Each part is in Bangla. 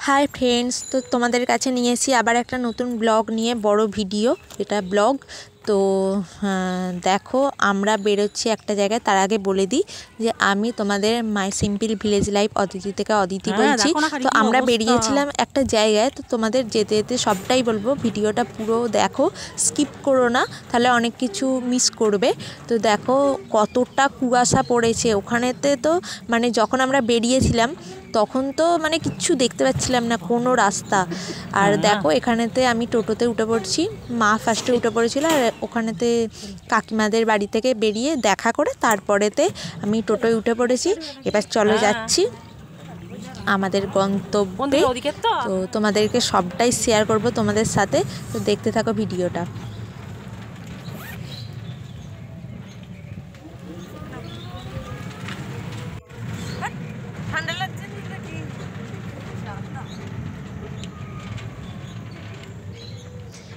हाय फ्रेंड्स, तो तुम्हारे काছে নিয়ে এসেছি আবার একটা নতুন ব্লগ নিয়ে বড় ভিডিও। এটা ব্লগ তো দেখো আমরা বেরোচ্ছি একটা জায়গায়। তার আগে বলে দিই যে আমি তোমাদের মাই সিম্পল ভিলেজ লাইফ অদিতি থেকে অদিতি বলছি। তো আমরা বেরিয়েছিলাম একটা জায়গায়, তো তোমাদের যেতে যেতে সবটাই বলবো, ভিডিওটা পুরো দেখো, স্কিপ করো না, তাহলে অনেক কিছু মিস করবে। তো দেখো কতটা কুয়াশা পড়েছে ওখানেতে। তো মানে যখন আমরা বেরিয়েছিলাম তখন তো মানে কিচ্ছু দেখতে পাচ্ছিলাম না, কোনো রাস্তা। আর দেখো এখানেতে আমি টোটোতে উঠে পড়ছি, মা ফার্স্টে উঠে পড়েছিল, আর ওখানেতে কাকিমাদের বাড়ি থেকে বেরিয়ে দেখা করে তারপরেতে আমি টোটোয় উঠে পড়েছি। এবার চলে যাচ্ছি আমাদের গন্তব্যে। তো তোমাদেরকে সবটাই শেয়ার করব তোমাদের সাথে, তো দেখতে থাকো ভিডিওটা।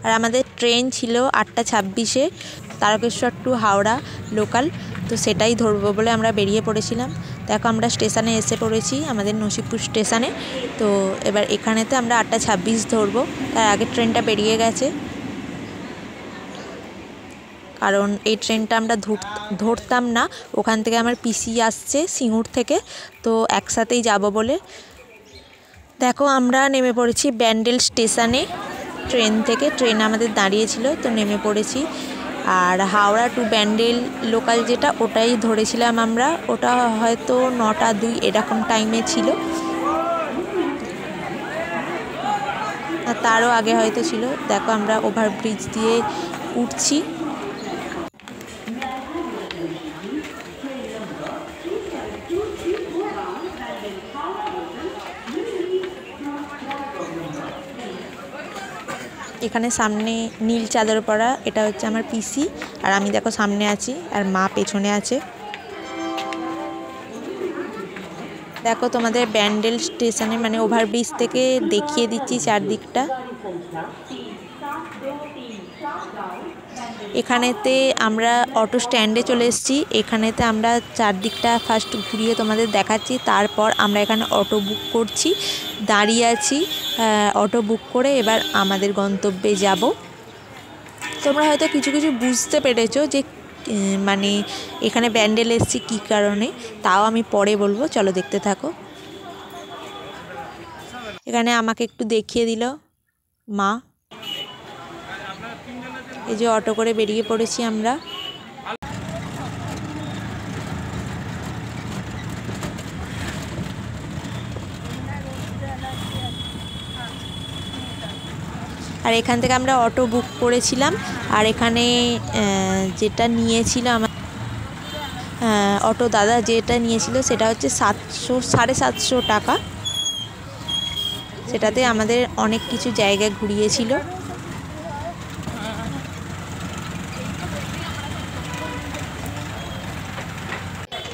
আর আমাদের ট্রেন ছিল 8:26-এ, তারকেশ্বর টু হাওড়া লোকাল। তো সেটাই ধরবো বলে আমরা বেরিয়ে পড়েছিলাম। দেখো আমরা স্টেশনে এসে পড়েছি, আমাদের নসিপুর স্টেশনে। তো এবার এখানেতে আমরা 8:26 ধরবো, তার আগে ট্রেনটা বেরিয়ে গেছে। কারণ এই ট্রেনটা আমরা ধরতাম না, ওখান থেকে আমার পিসি আসছে সিঙ্গুর থেকে, তো একসাথেই যাব বলে। দেখো আমরা নেমে পড়েছি ব্যান্ডেল স্টেশনে। ট্রেন থেকে ট্রেন আমাদের দাঁড়িয়েছিল, তো নেমে পড়েছি। আর হাওড়া টু ব্যান্ডেল লোকাল যেটা, ওটাই ধরেছিলাম আমরা। ওটা হয়তো 9টা 2 এরকম টাইমে ছিল, আর তারও আগে হয়তো ছিল। দেখো আমরা ওভারব্রিজ দিয়ে উঠছি। এখানে সামনে নীল চাদর পরা, এটা হচ্ছে আমার পিসি, আর আমি দেখো সামনে আছি, আর মা পেছনে আছে। দেখো তোমাদের ব্যান্ডেল স্টেশনে মানে ওভারব্রিজ থেকে দেখিয়ে দিচ্ছি চারদিকটা। এখানেতে আমরা অটো স্ট্যান্ডে চলে এসেছি। এখানেতে আমরা চারদিকটা ফার্স্ট ঘুরিয়ে তোমাদের দেখাচ্ছি, তারপর আমরা এখানে অটো বুক করছি, দাঁড়িয়ে আছি অটো বুক করে। এবার আমাদের গন্তব্যে যাব। তোমরা হয়তো কিছু কিছু বুঝতে পেরেছো যে মানে এখানে ব্যান্ডেল এসেছি কী কারণে, তাও আমি পরে বলবো, চলো দেখতে থাকো। এখানে আমাকে একটু দেখিয়ে দিল মা। এই যে অটো করে বেরিয়ে পড়েছি আমরা। আর এখান থেকে আমরা অটো বুক করেছিলাম। আর এখানে যেটা নিয়েছিল আমার অটো দাদা, যেটা নিয়েছিল সেটা হচ্ছে 700-750 টাকা। সেটাতে আমাদের অনেক কিছু জায়গায় ঘুরিয়েছিল।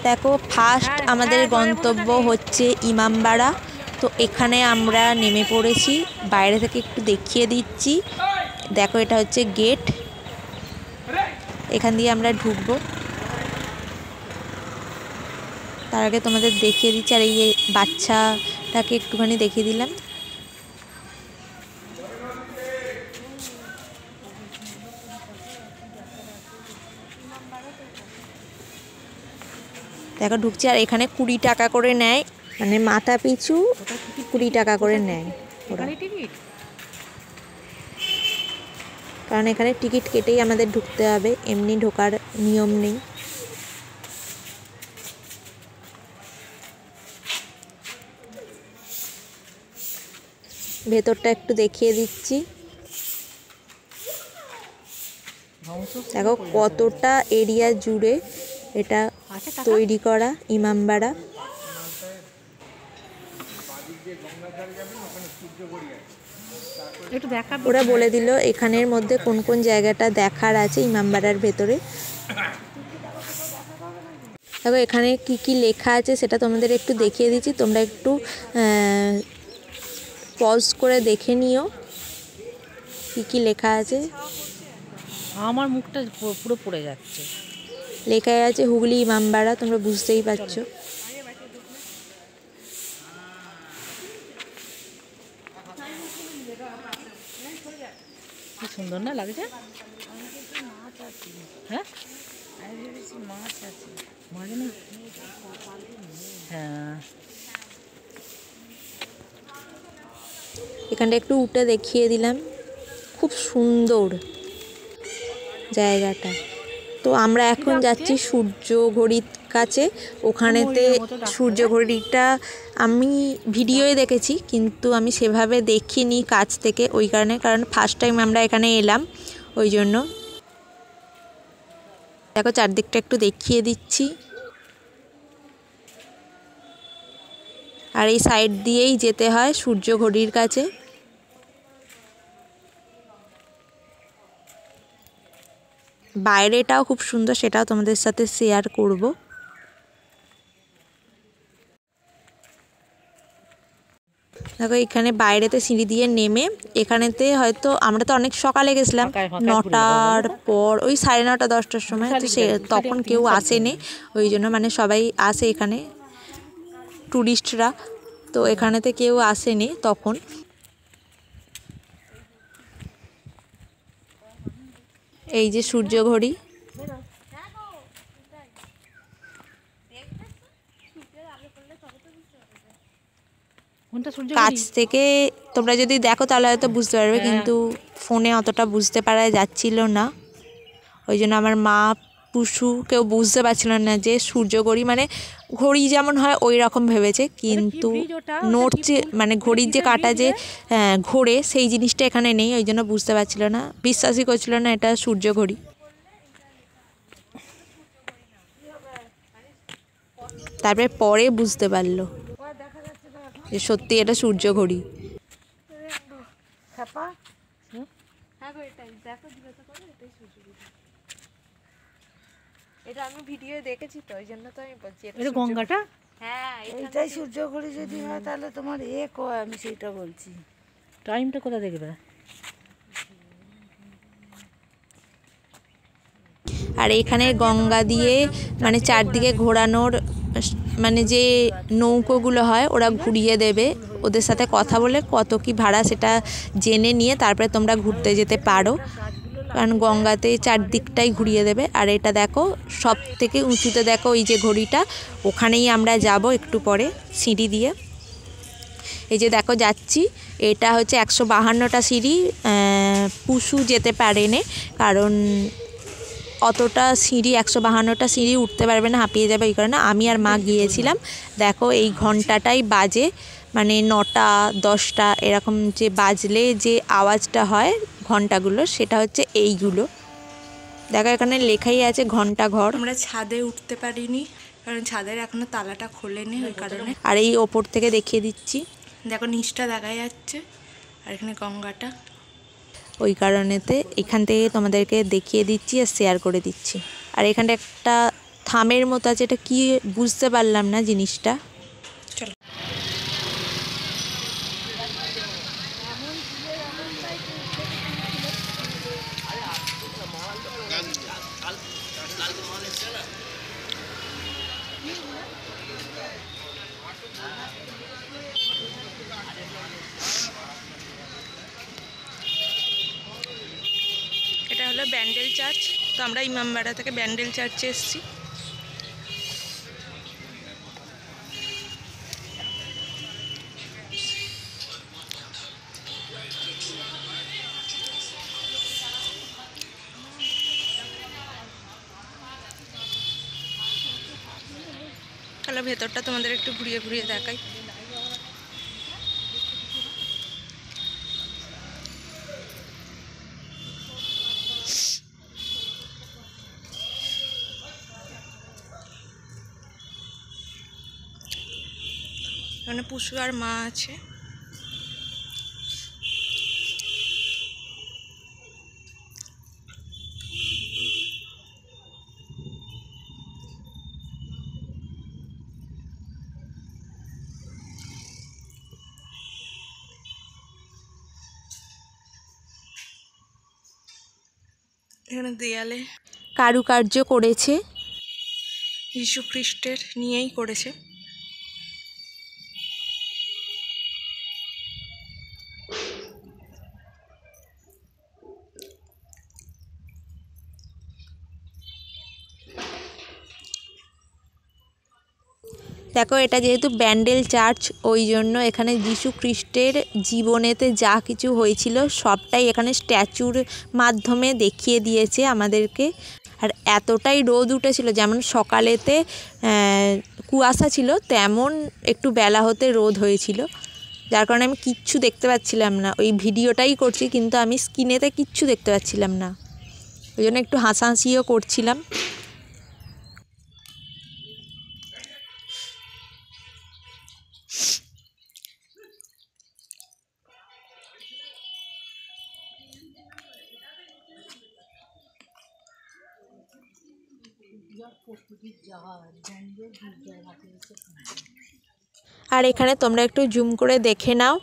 দেখো ফার্স্ট আমাদের গন্তব্য হচ্ছে ইমামবাড়া। তো এখানে আমরা নেমে পড়েছি, বাইরে থেকে একটু দেখিয়ে দিচ্ছি। দেখো এটা হচ্ছে গেট, এখান দিয়ে আমরা ঢুকবো। তার আগে তোমাদের দেখিয়ে দিচ্ছি, আর এই বাচ্চাটাকে একটুখানি দেখিয়ে দিলাম। দেখো ঢুকছি, আর এখানে 20 টাকা করে নেয়, মানে মাথা পিছু 20 টাকা করে নেয় ওরা। কারণ এখানে টিকিট কেটেই আমাদের ঢুকতে হবে, এমনি ঢোকার নিয়ম নেই। ভেতরটা একটু দেখিয়ে দিচ্ছি। দেখো কতটা এরিয়া জুড়ে এটা তৈরি করা ইমামবাড়া। ওরা বলে দিল এখানের মধ্যে কোন কোন জায়গাটা দেখার আছে ইমামবাড়ার ভেতরে। দেখো এখানে কি কি লেখা আছে সেটা তোমাদের একটু দেখিয়ে দিচ্ছি, তোমরা একটু পজ করে দেখে নিও কি কি লেখা আছে। আমার মুখটা পুরো পড়ে যাচ্ছে। লেখায় আছে হুগলি ইমামবাড়া, তোমরা বুঝতেই পারছো। কি সুন্দর না লাগছে। হ্যাঁ মাছ নেই। হ্যাঁ এখানটা একটু উঠে দেখিয়ে দিলাম, খুব সুন্দর জায়গাটা। তো আমরা এখন যাচ্ছি সূর্য ঘড়ির কাছে। ওখানেতে সূর্য ঘড়িটা আমি ভিডিওয়ে দেখেছি, কিন্তু আমি সেভাবে দেখিনি কাছ থেকে, ওই কারণে, কারণ ফার্স্ট টাইম আমরা এখানে এলাম, ওই জন্য। দেখো চারদিকটা একটু দেখিয়ে দিচ্ছি। আর এই সাইড দিয়েই যেতে হয় সূর্য ঘড়ির কাছে। বাইরেটাও খুব সুন্দর, সেটাও তোমাদের সাথে শেয়ার করব। দেখো এখানে বাইরেতে সিঁড়ি দিয়ে নেমে, এখানেতে হয়তো আমরা তো অনেক সকালে গেছিলাম, 9টার পর, ওই 9:30 10টার সময়, তো সে তখন কেউ আসেনি, ওই জন্য মানে সবাই আসে এখানে ট্যুরিস্টরা, তো এখানেতে কেউ আসেনি তখন। এই যে সূর্য ঘড়ি, কাছ থেকে তোমরা যদি দেখো তাহলে হয়তো বুঝতে পারবে, কিন্তু ফোনে অতটা বুঝতে পারা যাচ্ছিল না, ওই জন্য আমার মা পুষু কেউ বুঝতে পারছিল না যে সূর্য ঘড়ি মানে ঘড়ি যেমন হয় ওই রকম ভেবেছে, কিন্তু নড়ছে মানে ঘড়ির যে কাঁটা যে ঘোরে সেই জিনিসটা এখানে নেই, ওই জন্য বুঝতে পারছিল না, বিশ্বাসই করছিল না এটা সূর্য ঘড়ি। তারপরে পরে বুঝতে পারলো যে সত্যি এটা সূর্য ঘড়ি। এটা আমি ভিডিও দেখেছি, তো ওই জন্য তো আমি বলছি এটা গঙ্গাটা। হ্যাঁ এইটাই সূর্য ঘড়ি যদি হয় তাহলে তোমার কয়, আমি সেইটা বলছি। টাইমটা কোথা দেখবে? আর এখানে গঙ্গা দিয়ে মানে চারদিকে ঘোরানোর মানে যে নৌকোগুলো হয় ওরা ঘুরিয়ে দেবে, ওদের সাথে কথা বলে কত কি ভাড়া সেটা জেনে নিয়ে তারপরে তোমরা ঘুরতে যেতে পারো, কারণ গঙ্গাতে চারদিকটাই ঘুরিয়ে দেবে। আর এটা দেখো সব থেকে উঁচুতে দেখো ওই যে ঘড়িটা, ওখানেই আমরা যাব একটু পরে সিঁড়ি দিয়ে। এই যে দেখো যাচ্ছি, এটা হচ্ছে 152টা সিঁড়ি, পুষু যেতে পারেনি কারণ অতটা সিঁড়ি 152টা সিঁড়ি উঠতে পারবে না, হাঁপিয়ে যাবে, এই কারণে আমি আর মা গিয়েছিলাম। দেখো এই ঘন্টাটাই বাজে, মানে 9টা 10টা এরকম যে বাজলে যে আওয়াজটা হয় ঘন্টাগুলো, সেটা হচ্ছে এইগুলো। দেখো এখানে লেখাই আছে ঘন্টা ঘর। আমরা ছাদে উঠতে পারিনি কারণ ছাদের এখনো তালাটা খোলেনি, ওই কারণে। আর এই ওপর থেকে দেখিয়ে দিচ্ছি, দেখো নিচটা দেখা যাচ্ছে, আর এখানে গঙ্গাটা, ওই কারণেতে এখান থেকে তোমাদেরকে দেখিয়ে দিচ্ছি আর শেয়ার করে দিচ্ছি। আর এখানটা একটা থামের মতো আছে, এটা কি বুঝতে পারলাম না জিনিসটা। চলো এটা হলো ব্যান্ডেল চার্চ, তো আমরা ইমামবাড়া থেকে ব্যান্ডেল চার্চে এসেছি। তাহলে ভেতরটা তোমাদের একটু ঘুরিয়ে ঘুরিয়ে দেখাই। এখানে পুষু আর মা আছে। এখানে দেয়ালে কারুকার্য করেছে, যীশু খ্রিস্টের নিয়েই করেছে। দেখো এটা যেহেতু ব্যান্ডেল চার্চ, ওই জন্য এখানে যিশু খ্রিস্টের জীবনেতে যা কিছু হয়েছিল সবটাই এখানে স্ট্যাচুর মাধ্যমে দেখিয়ে দিয়েছে আমাদেরকে। আর এতটাই রোদ উঠেছিল, যেমন সকালেতে কুয়াশা ছিল তেমন একটু বেলা হতে রোদ হয়েছিল, যার কারণে আমি কিচ্ছু দেখতে পাচ্ছিলাম না। ওই ভিডিওটাই করছি কিন্তু আমি স্ক্রিনেতে কিচ্ছু দেখতে পাচ্ছিলাম না, ওই জন্য একটু হাসাহাসিও করছিলাম। আর এখানে তোমরা একটু জুম করে দেখে নাও,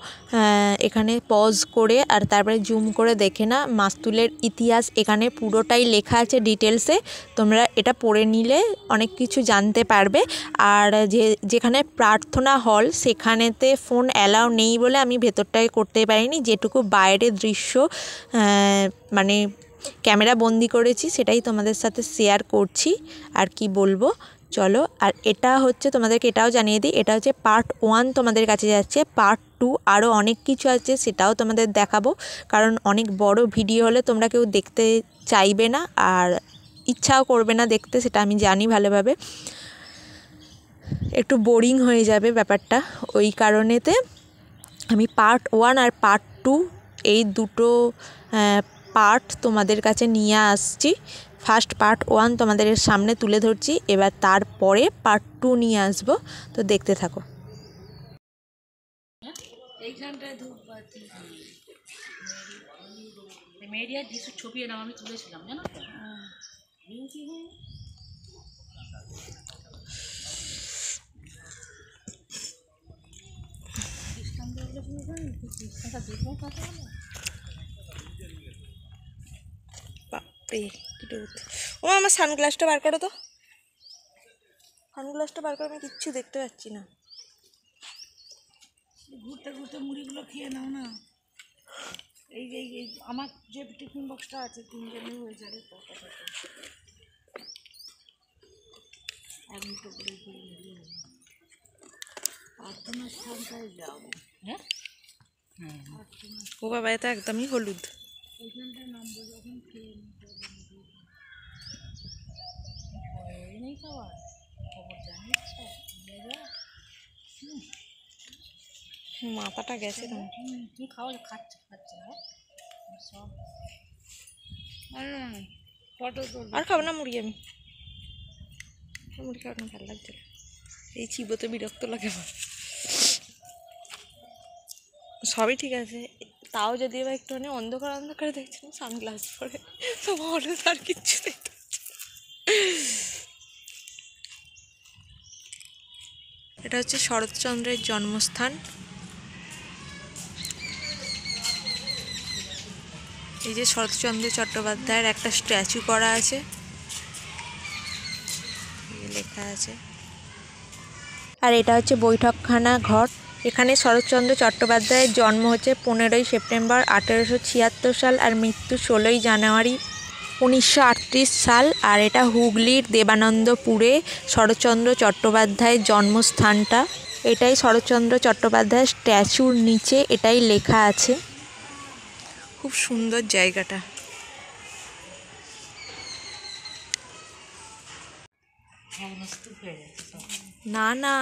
এখানে পজ করে আর তারপরে জুম করে দেখে নাও মাস্তুলের ইতিহাস এখানে পুরোটাই লেখা আছে ডিটেলসে। তোমরা এটা পড়ে নিলে অনেক কিছু জানতে পারবে। আর যেখানে প্রার্থনা হল সেখানেতে ফোন অ্যালাউ নেই বলে আমি ভেতরটায় করতে পারিনি, যেটুকু বাইরের দৃশ্য মানে ক্যামেরা বন্দি করেছি সেটাই তোমাদের সাথে শেয়ার করছি। আর কি বলবো, চলো। আর এটা হচ্ছে তোমাদেরকে এটাও জানিয়ে দিই, এটা হচ্ছে পার্ট 1 তোমাদের কাছে যাচ্ছে। পার্ট 2 আরও অনেক কিছু আছে, সেটাও তোমাদের দেখাবো, কারণ অনেক বড় ভিডিও হলে তোমরা কেউ দেখতে চাইবে না আর ইচ্ছাও করবে না দেখতে, সেটা আমি জানি ভালোভাবে, একটু বোরিং হয়ে যাবে ব্যাপারটা। ওই কারণেতে আমি পার্ট 1 আর পার্ট 2 এই দুটো পার্ট তোমাদের কাছে নিয়ে আসছি। ফার্স্ট পার্ট 1 তোমাদের সামনে তুলে ধরছি, এবার তারপরে পার্ট 2 নিয়ে আসবো, তো দেখতে থাকো। এইখানটায় ধূপবাতি মেরিয়া যিশু ছবি এরকম আমি তুলেছিলাম, জানো তো? বাপরে কি রোদ! ও আমার সানগ্লাসটা বার করো তো, সানগ্লাসটা বার করে আমি কিচ্ছু দেখতে পাচ্ছি না। ঘুরতে ঘুরতে মুড়িগুলো খেয়ে নাও না। এই যে এই আমার যে টিফিন বক্সটা আছে 3 জনে হয়ে যাবে তো। আমি তো করে দিয়ে প্রার্থনার স্থানটায় যাবো। হ্যাঁ, ও বাবা, এটা একদমই হলুদ। এইখানটায় নামবো যখন খেয়ে নিতে হবে। নেই খাবার খবর জানিস মাথাটা গেছে তোমার। তুই খাওয়া খাচ্ছে না সব। ফটো তোল। আর খাবো না মুড়ি, আমি মুড়ি খাওয়ানো ভালো লাগছে না, এই চিবোতে বিরক্ত লাগে আমার। সবই ঠিক আছে, তাও যদি এবার একটুখানি অন্ধকার অন্ধকারে দেখছিলাম সানগ্লাস পরে, তো হলুদ আর কিচ্ছু দেখতে পাচ্ছি না। এটা হচ্ছে শরৎচন্দ্রের জন্মস্থান। এই যে শরৎচন্দ্র চট্টোপাধ্যায়ের একটা স্ট্যাচু করা আছে, লেখা আছে। আর এটা হচ্ছে বৈঠকখানা ঘর। এখানে শরৎচন্দ্র চট্টোপাধ্যায়ের জন্ম হচ্ছে 15ই সেপ্টেম্বর 1876 সাল আর মৃত্যু 16ই জানুয়ারি 1938 সাল। আর এটা হুগলির দেবানন্দপুরে শরৎচন্দ্র চট্টোপাধ্যায়ের জন্মস্থানটা। এটাই শরৎচন্দ্র চট্টোপাধ্যায়ের স্ট্যাচুর নিচে এটাই লেখা আছে। খুব সুন্দর জায়গাটা। না না,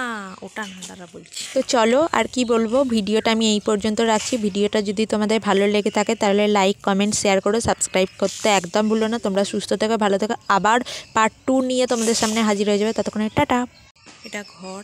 ওটা না, দাঁড়া বলছি। তো চলো, আর কি বলবো, ভিডিওটা আমি এই পর্যন্ত রাখছি। ভিডিওটা যদি তোমাদের ভালো লেগে থাকে তাহলে লাইক, কমেন্ট, শেয়ার করো, সাবস্ক্রাইব করতে একদম ভুলো না। তোমরা সুস্থ থেকো, ভালো থেকো। আবার পার্ট 2 নিয়ে তোমাদের সামনে হাজির হয়ে যাবে, ততক্ষণে টাটা। এটা ঘর।